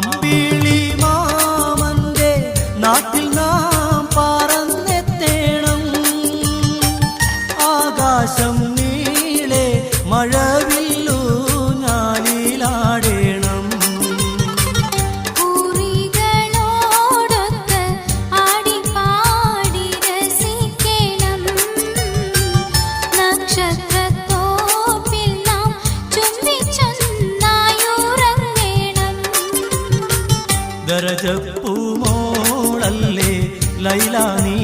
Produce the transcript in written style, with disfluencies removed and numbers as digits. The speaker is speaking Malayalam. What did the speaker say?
അമ്പിളി മാമന്റെ നാട്ടിൽ നാം പറന്നെത്തേണം. ആകാശം നീളെ മഴവില്ലു ഞാലിലാടേണം. പൂരികളോടൊത്ത് ആടിപ്പാടി രസിക്കണം. നക്ഷത്രത്തോപ്പിൽ നാം ചുംബിച്ചൊന്നായുറങ്ങണം. ദരജപ്പൂമോളല്ലേ ലൈല നീ